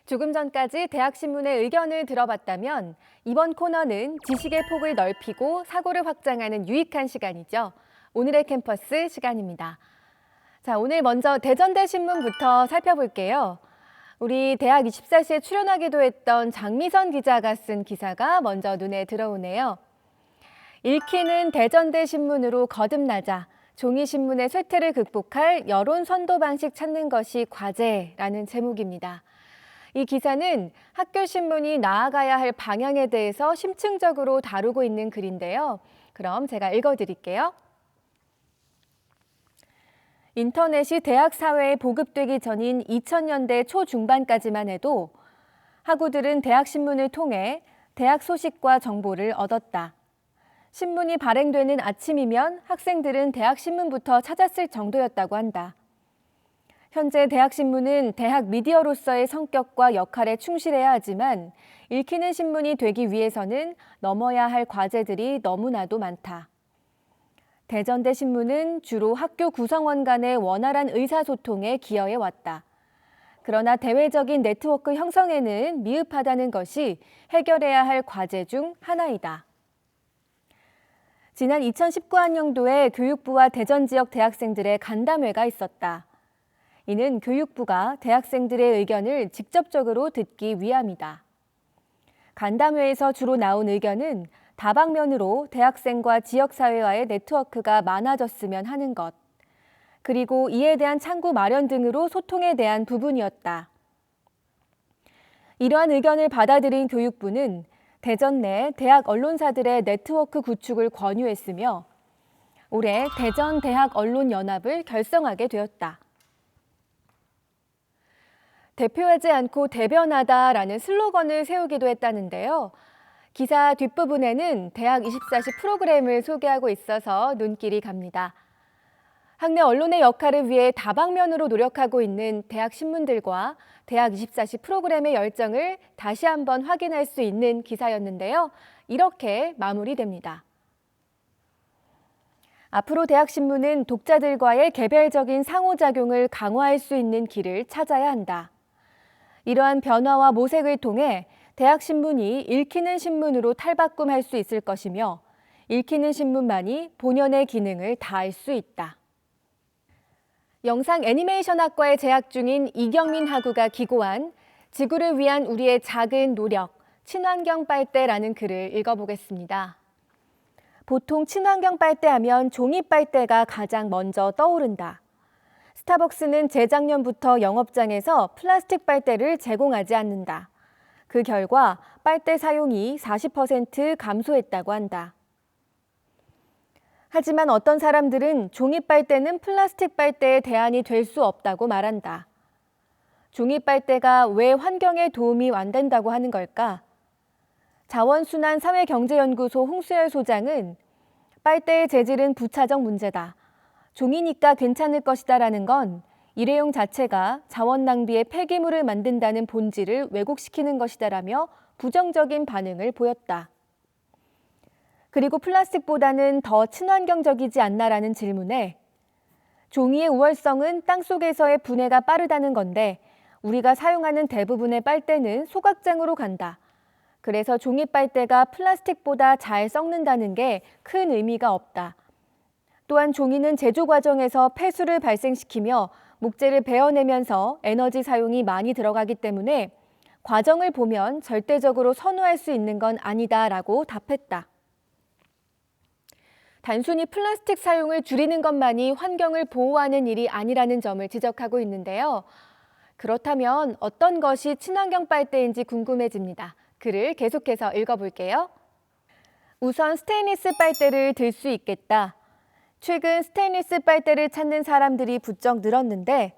조금 전까지 대학신문의 의견을 들어봤다면 이번 코너는 지식의 폭을 넓히고 사고를 확장하는 유익한 시간이죠. 오늘의 캠퍼스 시간입니다. 자, 오늘 먼저 대전대 신문부터 살펴볼게요. 우리 대학 24시에 출연하기도 했던 장미선 기자가 쓴 기사가 먼저 눈에 들어오네요. 읽히는 대전대 신문으로 거듭나자 종이신문의 쇠퇴를 극복할 여론 선도 방식 찾는 것이 과제라는 제목입니다. 이 기사는 학교 신문이 나아가야 할 방향에 대해서 심층적으로 다루고 있는 글인데요. 그럼 제가 읽어드릴게요. 인터넷이 대학 사회에 보급되기 전인 2000년대 초중반까지만 해도 학우들은 대학 신문을 통해 대학 소식과 정보를 얻었다. 신문이 발행되는 아침이면 학생들은 대학 신문부터 찾았을 정도였다고 한다. 현재 대학신문은 대학 미디어로서의 성격과 역할에 충실해야 하지만 읽히는 신문이 되기 위해서는 넘어야 할 과제들이 너무나도 많다. 대전대 신문은 주로 학교 구성원 간의 원활한 의사소통에 기여해 왔다. 그러나 대외적인 네트워크 형성에는 미흡하다는 것이 해결해야 할 과제 중 하나이다. 지난 2019학년도에 교육부와 대전 지역 대학생들의 간담회가 있었다. 이는 교육부가 대학생들의 의견을 직접적으로 듣기 위함이다. 간담회에서 주로 나온 의견은 다방면으로 대학생과 지역사회와의 네트워크가 많아졌으면 하는 것, 그리고 이에 대한 창구 마련 등으로 소통에 대한 부분이었다. 이러한 의견을 받아들인 교육부는 대전 내 대학 언론사들의 네트워크 구축을 권유했으며 올해 대전 대학 언론연합을 결성하게 되었다. 대표하지 않고 대변하다라는 슬로건을 세우기도 했다는데요. 기사 뒷부분에는 대학 24시 프로그램을 소개하고 있어서 눈길이 갑니다. 학내 언론의 역할을 위해 다방면으로 노력하고 있는 대학 신문들과 대학 24시 프로그램의 열정을 다시 한번 확인할 수 있는 기사였는데요. 이렇게 마무리됩니다. 앞으로 대학 신문은 독자들과의 개별적인 상호작용을 강화할 수 있는 길을 찾아야 한다. 이러한 변화와 모색을 통해 대학 신문이 읽히는 신문으로 탈바꿈할 수 있을 것이며 읽히는 신문만이 본연의 기능을 다할 수 있다. 영상 애니메이션 학과에 재학 중인 이경민 학우가 기고한 지구를 위한 우리의 작은 노력, 친환경 빨대라는 글을 읽어보겠습니다. 보통 친환경 빨대하면 종이 빨대가 가장 먼저 떠오른다. 스타벅스는 재작년부터 영업장에서 플라스틱 빨대를 제공하지 않는다. 그 결과 빨대 사용이 40% 감소했다고 한다. 하지만 어떤 사람들은 종이 빨대는 플라스틱 빨대의 대안이 될 수 없다고 말한다. 종이 빨대가 왜 환경에 도움이 안 된다고 하는 걸까? 자원순환 사회경제연구소 홍수열 소장은 빨대의 재질은 부차적 문제다. 종이니까 괜찮을 것이다라는 건 일회용 자체가 자원 낭비의 폐기물을 만든다는 본질을 왜곡시키는 것이다라며 부정적인 반응을 보였다. 그리고 플라스틱보다는 더 친환경적이지 않나라는 질문에 종이의 우월성은 땅속에서의 분해가 빠르다는 건데 우리가 사용하는 대부분의 빨대는 소각장으로 간다. 그래서 종이 빨대가 플라스틱보다 잘 썩는다는 게 큰 의미가 없다. 또한 종이는 제조 과정에서 폐수를 발생시키며 목재를 베어내면서 에너지 사용이 많이 들어가기 때문에 과정을 보면 절대적으로 선호할 수 있는 건 아니다라고 답했다. 단순히 플라스틱 사용을 줄이는 것만이 환경을 보호하는 일이 아니라는 점을 지적하고 있는데요. 그렇다면 어떤 것이 친환경 빨대인지 궁금해집니다. 글을 계속해서 읽어볼게요. 우선 스테인리스 빨대를 들 수 있겠다. 최근 스테인리스 빨대를 찾는 사람들이 부쩍 늘었는데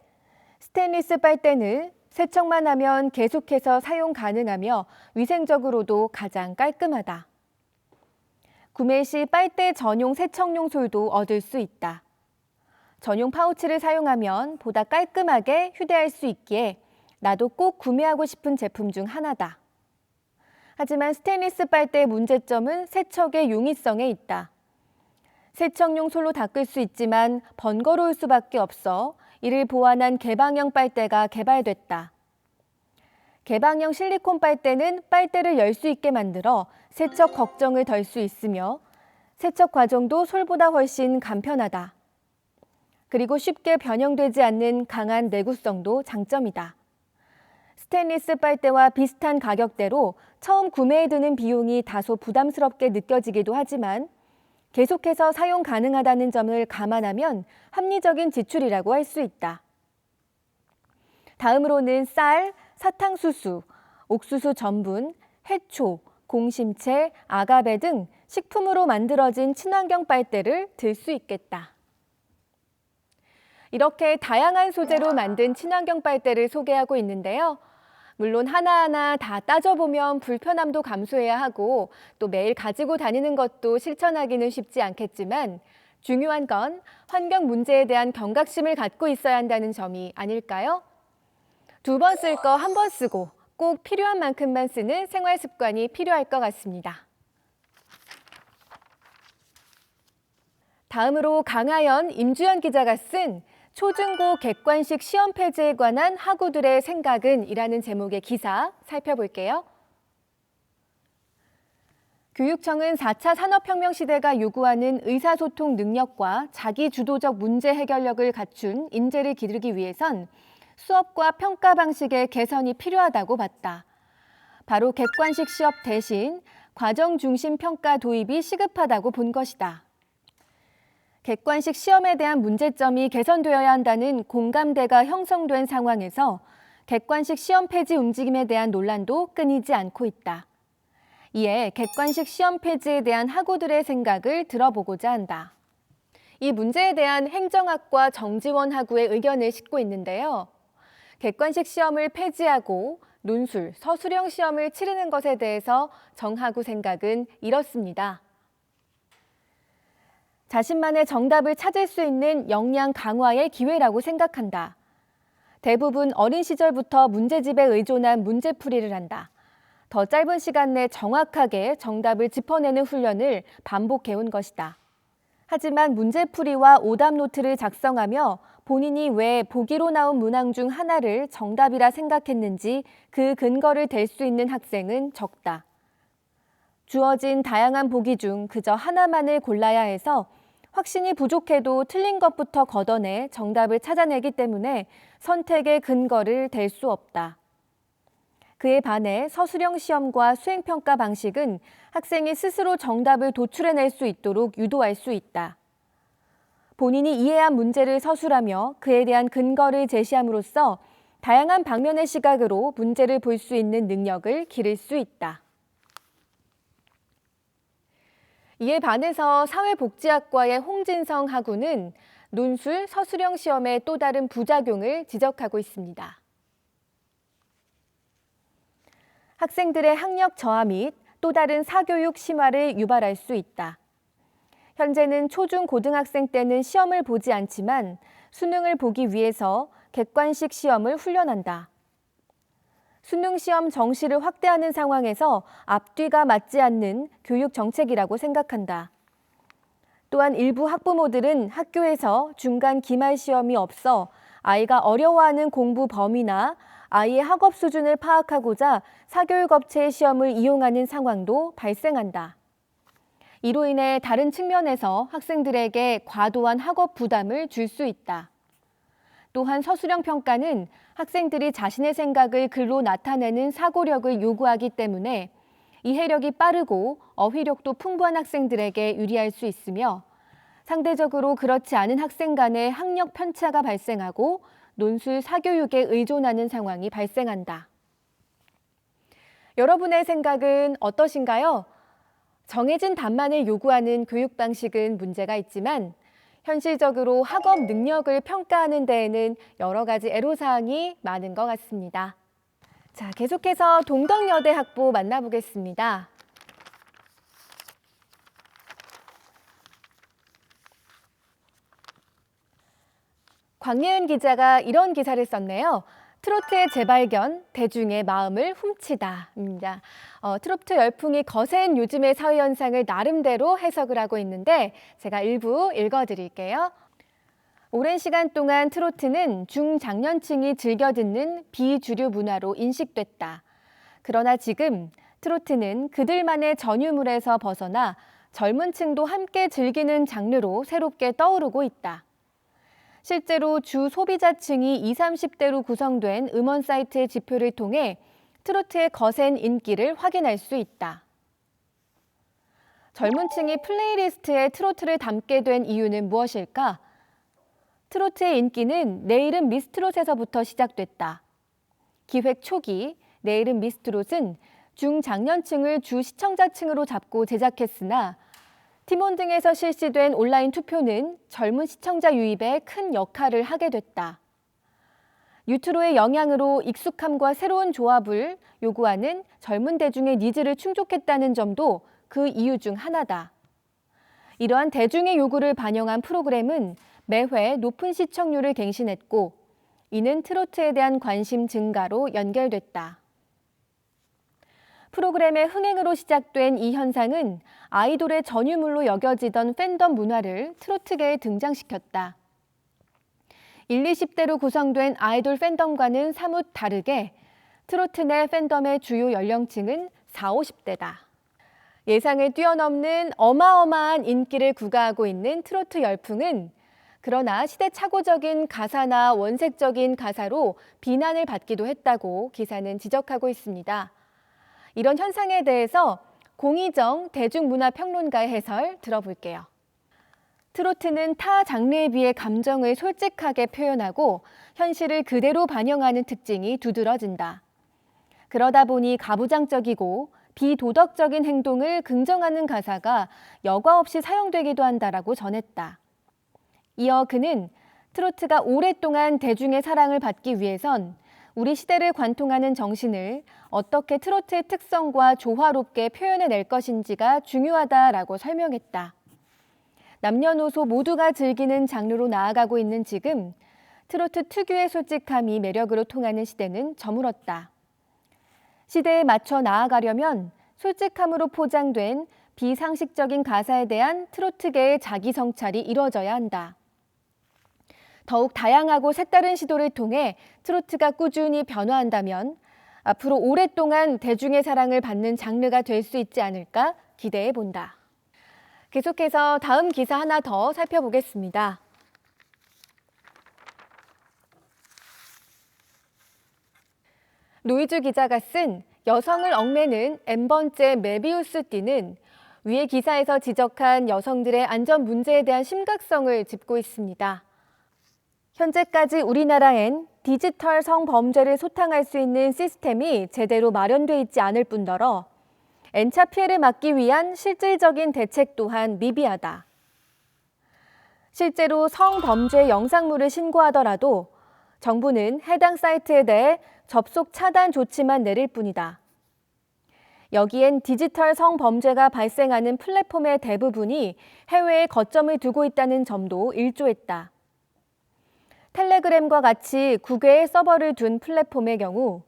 스테인리스 빨대는 세척만 하면 계속해서 사용 가능하며 위생적으로도 가장 깔끔하다. 구매 시 빨대 전용 세척용 솔도 얻을 수 있다. 전용 파우치를 사용하면 보다 깔끔하게 휴대할 수 있기에 나도 꼭 구매하고 싶은 제품 중 하나다. 하지만 스테인리스 빨대의 문제점은 세척의 용이성에 있다. 세척용 솔로 닦을 수 있지만 번거로울 수밖에 없어 이를 보완한 개방형 빨대가 개발됐다. 개방형 실리콘 빨대는 빨대를 열 수 있게 만들어 세척 걱정을 덜 수 있으며 세척 과정도 솔보다 훨씬 간편하다. 그리고 쉽게 변형되지 않는 강한 내구성도 장점이다. 스테인리스 빨대와 비슷한 가격대로 처음 구매에 드는 비용이 다소 부담스럽게 느껴지기도 하지만 계속해서 사용 가능하다는 점을 감안하면 합리적인 지출이라고 할 수 있다. 다음으로는 쌀, 사탕수수, 옥수수 전분, 해초, 공심채, 아가베 등 식품으로 만들어진 친환경 빨대를 들 수 있겠다. 이렇게 다양한 소재로 만든 친환경 빨대를 소개하고 있는데요. 물론 하나하나 다 따져보면 불편함도 감수해야 하고 또 매일 가지고 다니는 것도 실천하기는 쉽지 않겠지만 중요한 건 환경 문제에 대한 경각심을 갖고 있어야 한다는 점이 아닐까요? 2번 쓸 거 1번 쓰고 꼭 필요한 만큼만 쓰는 생활 습관이 필요할 것 같습니다. 다음으로 강하연, 임주연 기자가 쓴 초중고 객관식 시험 폐지에 관한 학우들의 생각은 이라는 제목의 기사 살펴볼게요. 교육청은 4차 산업혁명 시대가 요구하는 의사소통 능력과 자기주도적 문제 해결력을 갖춘 인재를 기르기 위해선 수업과 평가 방식의 개선이 필요하다고 봤다. 바로 객관식 시험 대신 과정 중심 평가 도입이 시급하다고 본 것이다. 객관식 시험에 대한 문제점이 개선되어야 한다는 공감대가 형성된 상황에서 객관식 시험 폐지 움직임에 대한 논란도 끊이지 않고 있다. 이에 객관식 시험 폐지에 대한 학우들의 생각을 들어보고자 한다. 이 문제에 대한 행정학과 정지원 학우의 의견을 싣고 있는데요. 객관식 시험을 폐지하고 논술, 서술형 시험을 치르는 것에 대해서 정 학우 생각은 이렇습니다. 자신만의 정답을 찾을 수 있는 역량 강화의 기회라고 생각한다. 대부분 어린 시절부터 문제집에 의존한 문제풀이를 한다. 더 짧은 시간 내 정확하게 정답을 짚어내는 훈련을 반복해온 것이다. 하지만 문제풀이와 오답 노트를 작성하며 본인이 왜 보기로 나온 문항 중 하나를 정답이라 생각했는지 그 근거를 댈 수 있는 학생은 적다. 주어진 다양한 보기 중 그저 하나만을 골라야 해서 확신이 부족해도 틀린 것부터 걷어내 정답을 찾아내기 때문에 선택의 근거를 댈 수 없다. 그에 반해 서술형 시험과 수행평가 방식은 학생이 스스로 정답을 도출해낼 수 있도록 유도할 수 있다. 본인이 이해한 문제를 서술하며 그에 대한 근거를 제시함으로써 다양한 방면의 시각으로 문제를 볼 수 있는 능력을 기를 수 있다. 이에 반해서 사회복지학과의 홍진성 학우는 논술, 서술형 시험의 또 다른 부작용을 지적하고 있습니다. 학생들의 학력 저하 및 또 다른 사교육 심화를 유발할 수 있다. 현재는 초중 고등학생 때는 시험을 보지 않지만 수능을 보기 위해서 객관식 시험을 훈련한다. 수능 시험 정시를 확대하는 상황에서 앞뒤가 맞지 않는 교육 정책이라고 생각한다. 또한 일부 학부모들은 학교에서 중간 기말 시험이 없어 아이가 어려워하는 공부 범위나 아이의 학업 수준을 파악하고자 사교육 업체의 시험을 이용하는 상황도 발생한다. 이로 인해 다른 측면에서 학생들에게 과도한 학업 부담을 줄 수 있다. 또한 서술형 평가는 학생들이 자신의 생각을 글로 나타내는 사고력을 요구하기 때문에 이해력이 빠르고 어휘력도 풍부한 학생들에게 유리할 수 있으며 상대적으로 그렇지 않은 학생 간의 학력 편차가 발생하고 논술 사교육에 의존하는 상황이 발생한다. 여러분의 생각은 어떠신가요? 정해진 답만을 요구하는 교육 방식은 문제가 있지만 현실적으로 학업 능력을 평가하는 데에는 여러 가지 애로사항이 많은 것 같습니다. 자, 계속해서 동덕여대 학부 만나보겠습니다. 광예은 기자가 이런 기사를 썼네요. 트로트의 재발견, 대중의 마음을 훔치다입니다. 트로트 열풍이 거센 요즘의 사회 현상을 나름대로 해석을 하고 있는데 제가 일부 읽어드릴게요. 오랜 시간 동안 트로트는 중장년층이 즐겨 듣는 비주류 문화로 인식됐다. 그러나 지금 트로트는 그들만의 전유물에서 벗어나 젊은 층도 함께 즐기는 장르로 새롭게 떠오르고 있다. 실제로 주 소비자층이 20, 30대로 구성된 음원 사이트의 지표를 통해 트로트의 거센 인기를 확인할 수 있다. 젊은 층이 플레이리스트에 트로트를 담게 된 이유는 무엇일까? 트로트의 인기는 내 이름 미스트롯에서부터 시작됐다. 기획 초기 내 이름 미스트롯은 중장년층을 주 시청자층으로 잡고 제작했으나 티몬 등에서 실시된 온라인 투표는 젊은 시청자 유입에 큰 역할을 하게 됐다. 뉴트로의 영향으로 익숙함과 새로운 조합을 요구하는 젊은 대중의 니즈를 충족했다는 점도 그 이유 중 하나다. 이러한 대중의 요구를 반영한 프로그램은 매회 높은 시청률을 갱신했고, 이는 트로트에 대한 관심 증가로 연결됐다. 프로그램의 흥행으로 시작된 이 현상은 아이돌의 전유물로 여겨지던 팬덤 문화를 트로트계에 등장시켰다. 1, 20대로 구성된 아이돌 팬덤과는 사뭇 다르게 트로트 내 팬덤의 주요 연령층은 40, 50대다. 예상을 뛰어넘는 어마어마한 인기를 구가하고 있는 트로트 열풍은 그러나 시대착오적인 가사나 원색적인 가사로 비난을 받기도 했다고 기사는 지적하고 있습니다. 이런 현상에 대해서 공희정 대중문화평론가의 해설 들어볼게요. 트로트는 타 장르에 비해 감정을 솔직하게 표현하고 현실을 그대로 반영하는 특징이 두드러진다. 그러다 보니 가부장적이고 비도덕적인 행동을 긍정하는 가사가 여과 없이 사용되기도 한다라고 전했다. 이어 그는 트로트가 오랫동안 대중의 사랑을 받기 위해선 우리 시대를 관통하는 정신을 어떻게 트로트의 특성과 조화롭게 표현해낼 것인지가 중요하다라고 설명했다. 남녀노소 모두가 즐기는 장르로 나아가고 있는 지금 트로트 특유의 솔직함이 매력으로 통하는 시대는 저물었다. 시대에 맞춰 나아가려면 솔직함으로 포장된 비상식적인 가사에 대한 트로트계의 자기 성찰이 이뤄져야 한다. 더욱 다양하고 색다른 시도를 통해 트로트가 꾸준히 변화한다면 앞으로 오랫동안 대중의 사랑을 받는 장르가 될 수 있지 않을까 기대해 본다. 계속해서 다음 기사 하나 더 살펴보겠습니다. 노이즈 기자가 쓴 여성을 얽매는 N번째 메비우스띠는 위의 기사에서 지적한 여성들의 안전 문제에 대한 심각성을 짚고 있습니다. 현재까지 우리나라엔 디지털 성범죄를 소탕할 수 있는 시스템이 제대로 마련돼 있지 않을 뿐더러 N차 피해를 막기 위한 실질적인 대책 또한 미비하다. 실제로 성범죄 영상물을 신고하더라도 정부는 해당 사이트에 대해 접속 차단 조치만 내릴 뿐이다. 여기엔 디지털 성범죄가 발생하는 플랫폼의 대부분이 해외에 거점을 두고 있다는 점도 일조했다. 텔레그램과 같이 국외에 서버를 둔 플랫폼의 경우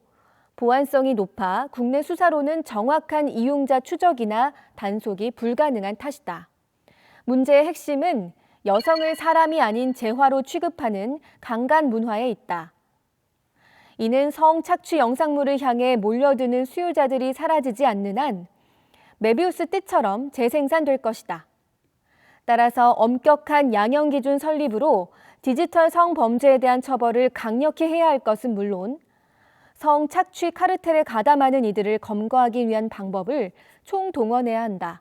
보안성이 높아 국내 수사로는 정확한 이용자 추적이나 단속이 불가능한 탓이다. 문제의 핵심은 여성을 사람이 아닌 재화로 취급하는 강간 문화에 있다. 이는 성착취 영상물을 향해 몰려드는 수요자들이 사라지지 않는 한 메비우스 띠처럼 재생산될 것이다. 따라서 엄격한 양형 기준 설립으로 디지털 성범죄에 대한 처벌을 강력히 해야 할 것은 물론 성착취 카르텔에 가담하는 이들을 검거하기 위한 방법을 총동원해야 한다.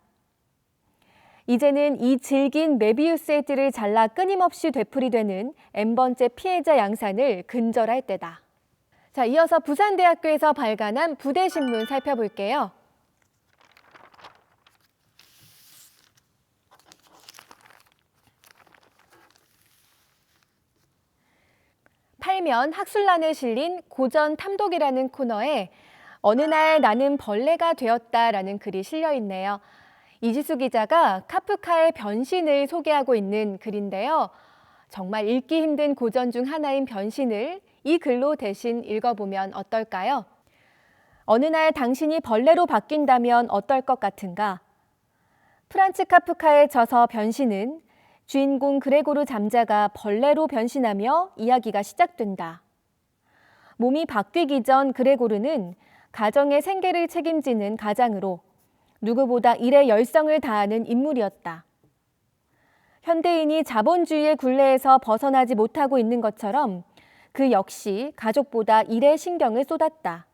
이제는 이 질긴 메비우스의 띠를 잘라 끊임없이 되풀이되는 N번째 피해자 양산을 근절할 때다. 자, 이어서 부산대학교에서 발간한 부대신문 살펴볼게요. 팔면 학술란에 실린 고전 탐독이라는 코너에 어느 날 나는 벌레가 되었다라는 글이 실려 있네요. 이지수 기자가 카프카의 변신을 소개하고 있는 글인데요. 정말 읽기 힘든 고전 중 하나인 변신을 이 글로 대신 읽어보면 어떨까요? 어느 날 당신이 벌레로 바뀐다면 어떨 것 같은가? 프란츠 카프카의 저서 변신은 주인공 그레고르 잠자가 벌레로 변신하며 이야기가 시작된다. 몸이 바뀌기 전 그레고르는 가정의 생계를 책임지는 가장으로 누구보다 일에 열성을 다하는 인물이었다. 현대인이 자본주의의 굴레에서 벗어나지 못하고 있는 것처럼 그 역시 가족보다 일에 신경을 쏟았다.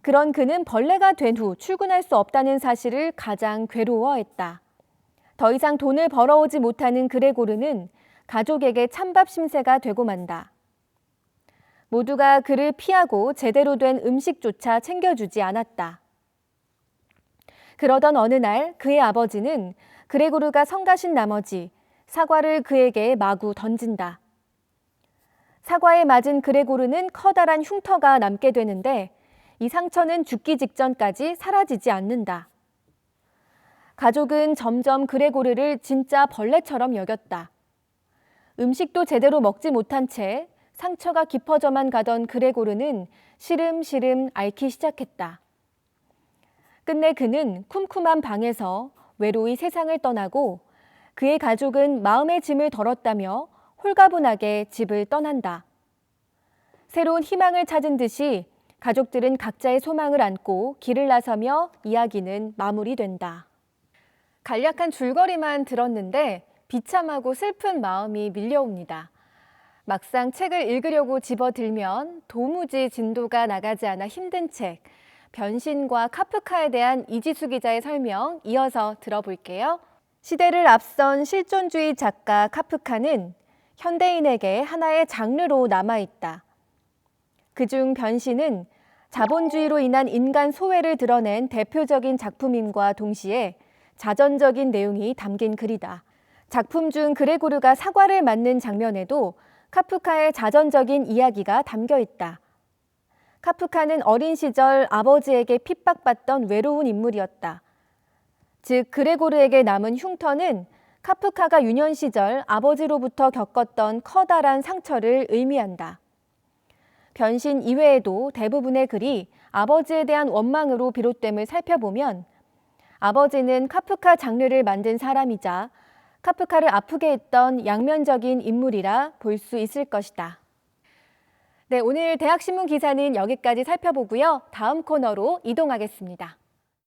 그런 그는 벌레가 된 후 출근할 수 없다는 사실을 가장 괴로워했다. 더 이상 돈을 벌어오지 못하는 그레고르는 가족에게 찬밥 심세가 되고 만다. 모두가 그를 피하고 제대로 된 음식조차 챙겨주지 않았다. 그러던 어느 날 그의 아버지는 그레고르가 성가신 나머지 사과를 그에게 마구 던진다. 사과에 맞은 그레고르는 커다란 흉터가 남게 되는데 이 상처는 죽기 직전까지 사라지지 않는다. 가족은 점점 그레고르를 진짜 벌레처럼 여겼다. 음식도 제대로 먹지 못한 채 상처가 깊어져만 가던 그레고르는 시름시름 앓기 시작했다. 끝내 그는 쿰쿰한 방에서 외로이 세상을 떠나고 그의 가족은 마음의 짐을 덜었다며 홀가분하게 집을 떠난다. 새로운 희망을 찾은 듯이 가족들은 각자의 소망을 안고 길을 나서며 이야기는 마무리된다. 간략한 줄거리만 들었는데 비참하고 슬픈 마음이 밀려옵니다. 막상 책을 읽으려고 집어들면 도무지 진도가 나가지 않아 힘든 책, 변신과 카프카에 대한 이지수 기자의 설명 이어서 들어볼게요. 시대를 앞선 실존주의 작가 카프카는 현대인에게 하나의 장르로 남아있다. 그중 변신은 자본주의로 인한 인간 소외를 드러낸 대표적인 작품임과 동시에 자전적인 내용이 담긴 글이다. 작품 중 그레고르가 사과를 맞는 장면에도 카프카의 자전적인 이야기가 담겨 있다. 카프카는 어린 시절 아버지에게 핍박받던 외로운 인물이었다. 즉 그레고르에게 남은 흉터는 카프카가 유년 시절 아버지로부터 겪었던 커다란 상처를 의미한다. 변신 이외에도 대부분의 글이 아버지에 대한 원망으로 비롯됨을 살펴보면 아버지는 카프카 장르를 만든 사람이자 카프카를 아프게 했던 양면적인 인물이라 볼 수 있을 것이다. 네, 오늘 대학신문 기사는 여기까지 살펴보고요. 다음 코너로 이동하겠습니다.